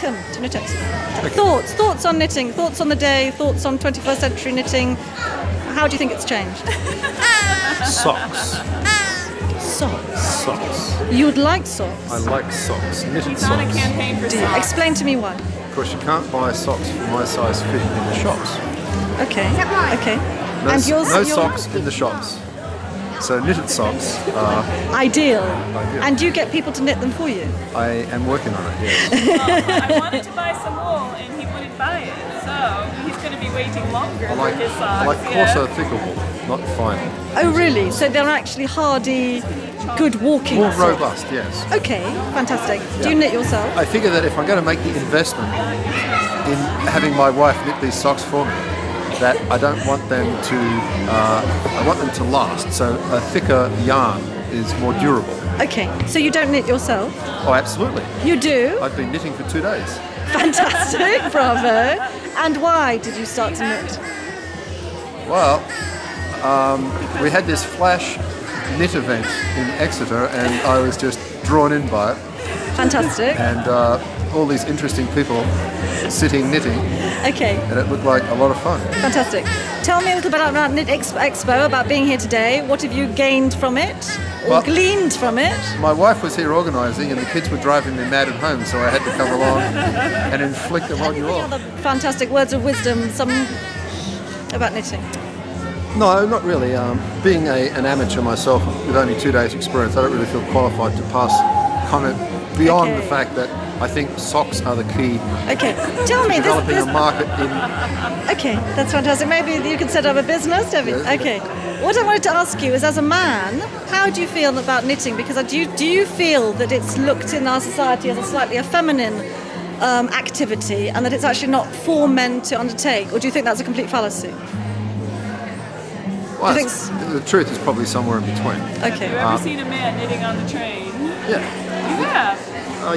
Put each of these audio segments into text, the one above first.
welcome to Knit Expo. Thoughts on knitting, thoughts on the day, thoughts on 21st century knitting. How do you think it's changed? Socks. Socks. You would like socks? I like socks. Knitted He's on a socks. campaign for socks. Explain to me why. Of course, you can't buy socks for my size fit in the shops. Okay. Okay. No, And yours? no socks in the shops. So knitted socks are Ideal. ideal. And do you get people to knit them for you? I am working on it, yes. Well, I wanted to buy some wool and he wouldn't buy it, so he's going to be waiting longer for his socks. I like coarser, thicker wool, not fine. Oh, really? So they're actually hardy, good walking More socks. robust, yes. Okay, fantastic. Do you knit yourself? I figure that if I'm going to make the investment in having my wife knit these socks for me, that I don't want them to, I want them to last. So a thicker yarn is more durable. Okay, so you don't knit yourself? Oh, absolutely. You do? I've been knitting for 2 days. Fantastic, bravo. And why did you start to knit? Well, we had this flash knit event in Exeter and I was just drawn in by it. Fantastic. And all these interesting people sitting knitting, Okay, and it looked like a lot of fun. fantastic. Tell me a little bit about Knit Expo, about being here today. What have you gained from it? Or Well- gleaned from it? My wife was here organising and the kids were driving me mad at home, so I had to come along and inflict them on you all. Other fantastic words of wisdom, some about knitting. No, not really. Being an amateur myself with only 2 days experience, I don't really feel qualified to pass comment beyond Okay. the fact that I think socks are the key Okay, tell me, developing this a market in. okay, that's fantastic. Maybe you can set up a business, Debbie. Yes. Okay. What I wanted to ask you is, as a man, how do you feel about knitting? Because do you feel that it's looked in our society as a slightly feminine activity, and that it's actually not for men to undertake, or do you think that's a complete fallacy? Well, think the truth is probably somewhere in between. Okay. Have you ever seen a man knitting on the train? Yeah. You have.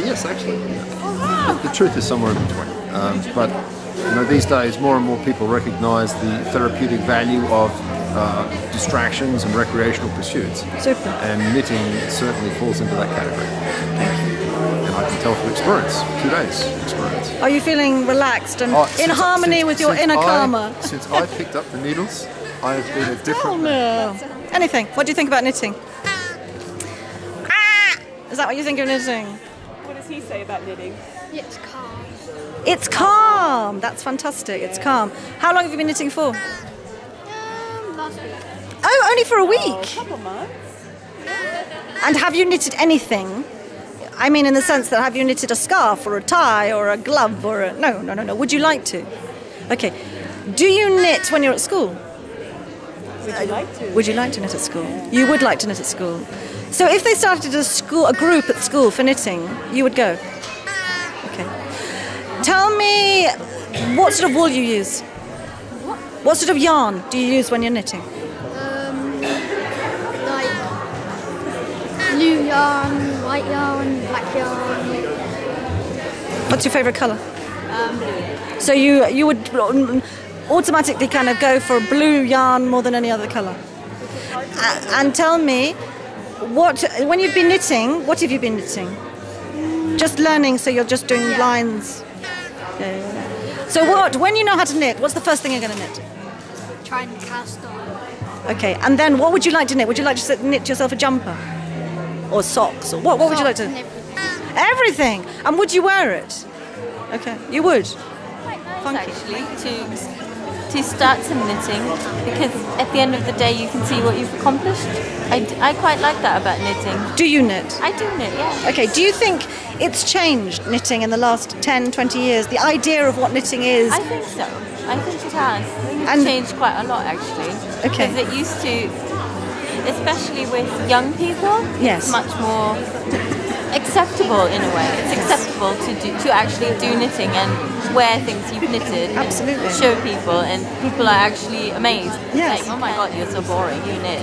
Yes, actually. Oh, wow. The truth is somewhere in between. But you know, these days, more and more people recognise the therapeutic value of distractions and recreational pursuits. Super. And knitting certainly falls into that category. And I can tell from experience, 2 days experience. Are you feeling relaxed and in harmony with your inner karma? Since I picked up the needles, I have been a Oh different man. no. Anything. What do you think about knitting? Is that what you think of knitting? What does he say about knitting? It's calm. It's calm. That's fantastic. It's calm. How long have you been knitting for? Last week. Oh, only for a A week. couple months. And have you knitted anything? I mean, in the sense that have you knitted a scarf or a tie or a glove or a... No. Would you like to? Okay. Do you knit when you're at school? Would you like to? Would you like to knit at school? You would like to knit at school. So if they started a group at school for knitting, you would go? Okay. Tell me what sort of wool you use. What sort of yarn do you use when you're knitting? Like blue yarn, white yarn, black yarn. What's your favourite colour? So you would automatically kind of go for blue yarn more than any other colour. And tell me, when you've been knitting, what have you been knitting? Just learning, so you're just doing lines. Yeah. So when you know how to knit, what's the first thing you're going to knit? Try and cast on. Okay, and then what would you like to knit? Would you like to knit yourself a jumper? Or socks? Or what would you like to... And everything. Everything! And would you wear it? Okay, you would? Quite nice Funky. actually to start some knitting, because at the end of the day you can see what you've accomplished. I quite like that about knitting. Do you knit? I do knit, yeah. Okay, do you think it's changed knitting in the last 10, 20 years? The idea of what knitting is? I think so. I think it has. I think And- it's changed quite a lot actually. Okay. Because it used to, especially with young people, Yes. it's much more acceptable in a way. It's acceptable to actually do knitting and wear things you've knitted. Absolutely. And show people, and people are actually amazed. Yes. Like, oh my god, you're so boring, you knit.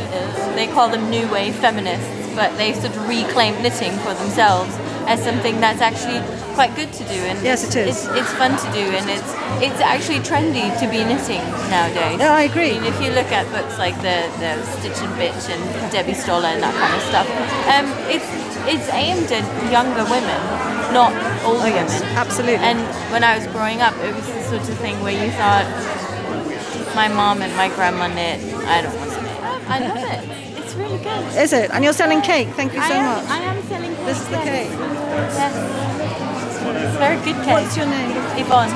They call them new wave feminists, but they sort of reclaimed knitting for themselves as something that's actually quite good to do. And Yes, it is. It's fun to do, and it's actually trendy to be knitting nowadays. Yeah, I agree. I mean, if you look at books like the Stitch and Bitch and Debbie Stoller and that kind of stuff, it's aimed at younger women, not older women. Absolutely. And when I was growing up, it was the sort of thing where you thought, my mom and my grandma knit, I don't want to knit. I love it. It's really good. Is it? And you're selling cake. Thank you so much. I am selling cake. This is the cake. Yes. It's very good cake. What's your name? Yvonne.